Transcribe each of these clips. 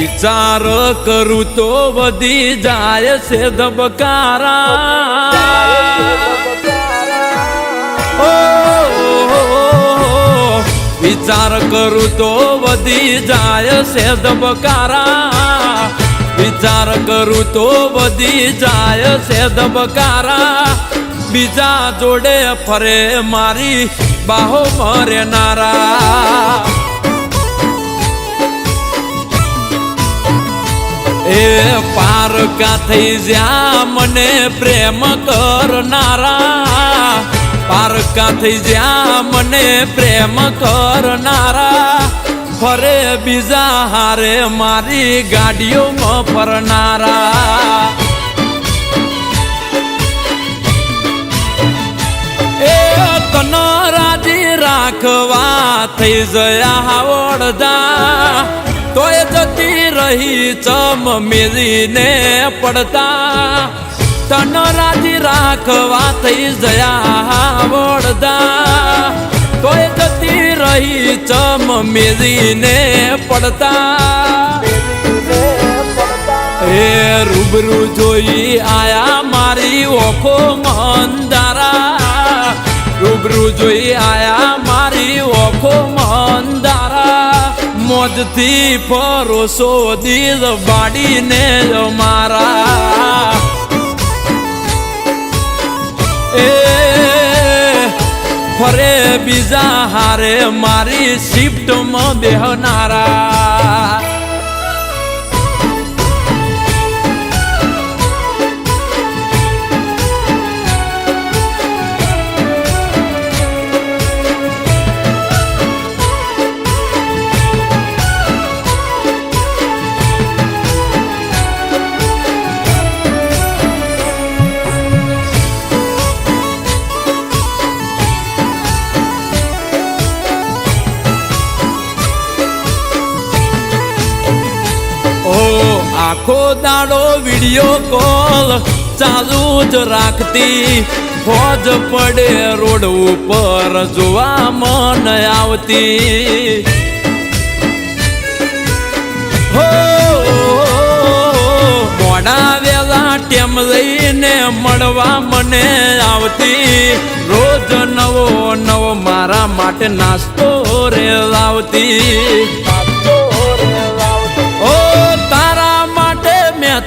વિચાર કરું તો વધી જાય છે ધબકારા વિચાર કરું તો વધી જાય છે ધબકારા વિચાર કરું તો વધી જાય છે ધબકારા બીજા જોડે ફરે મારી બાહો મરે નારા એ પારકા થઈ જ્યાં મને પ્રેમ કરનારા પારકા થઈ જ્યાં મને પ્રેમ કરનારા ફરે બીજા હારે મારી ગાડીઓમાં ફરનારા એ તનો રાજી રાખવા થઈ જયા વડદા તોય જતી રહી ચમ મેલીને પડતા તન રાજી રાખવા થઈ જયા વડદા તોય જતી રહી ચમ મેલીને પડતા એ રૂબરૂ જોઈ આયા મારી ઓખો મંદારા રૂબરૂ જોઈ આયા મારી ઓખો મંદારા મોજથી પરોસો દિલ બાડીને મારા એ ફરે બીજા હારે મારી શિફ્ટમાં બેહનારા આખો દાડો વિડિયો કોલ ચાલુ જ રાખતી ફોજ પડે રોડ ઉપર જોવા મન આવતી હો મોડા વેલા ટેમ લઈને મળવા મને આવતી રોજ નવો નવો મારા માટે નાસ્તો રે લાવતી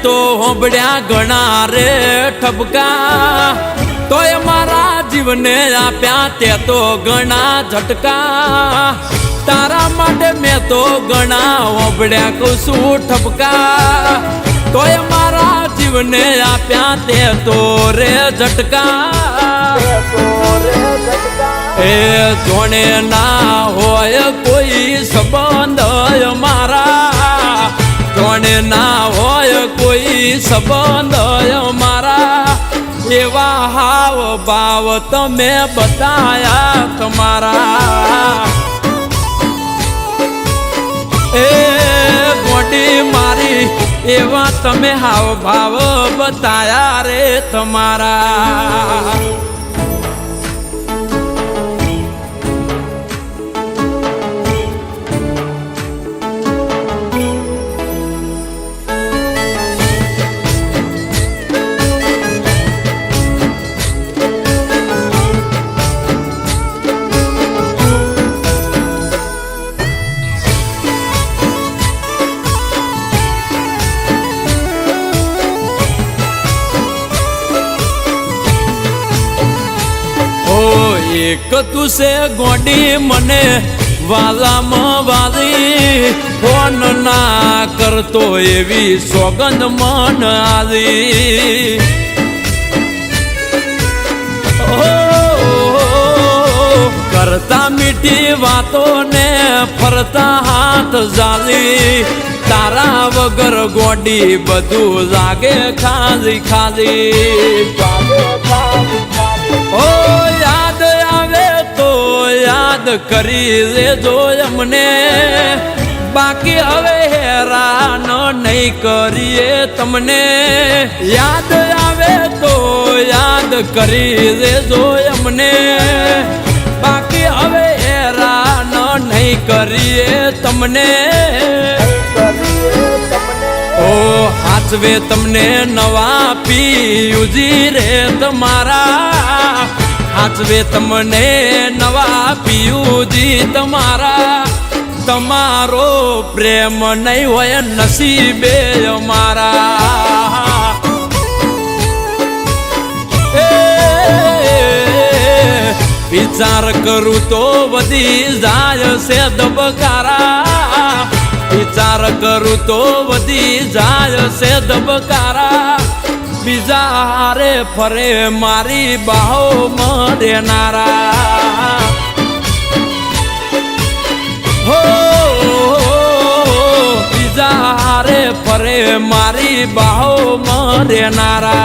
તો હોંભળ્યા ઘણા રે ઠપકા તોય મારા જીવને આપ્યા તે તો ઘણા ઝટકા તારા માટે મેં તો ઘણા હોંભળ્યા કહું છું ઠપકા તોય મારા જીવને આપ્યા તે તો રે ઝટકા એ જોણે ના હોય કોઈ સંબંધ મારા જોણે ના હોય કોઈ સંબંધ મારા એવા હાવ ભાવ તમે બતાયા તમારા એ ગોડી મારી એવા તમે હાવ ભાવ બતાયા રે તમારા એક તું છે ગોડી મને વાલામાં વાલી ફોન ના કરતો એવી સોગંદ મન આલી કરતા મીઠી વાતો ને ફરતા હાથ ઝાલી તારા વગર ગોડી બધું લાગે ખાલી ખાલી ઓ યાદ આવે તો યાદ કરી લેજો અમને બાકી હવે હેરાન નહીં કરીએ તમને યાદ આવે તો યાદ કરી લેજો અમને બાકી હવે હેરાન નહીં કરીએ તમને હાચવે તમને નવા પિયુજી રે તમારા, હાચવે તમને નવા પિયુજી તમારા. તમારો પ્રેમ નહીં હોય નસીબે અમારા. વિચાર કરું તો વધી જાય છે ધબકારા, વિચાર કરું તો વધી જાય છે ધબકારા. બીજા હારે ફરે મારી બાહો મરેનારા. હો બીજા હારે ફરે મારી બાહો મરેનારા.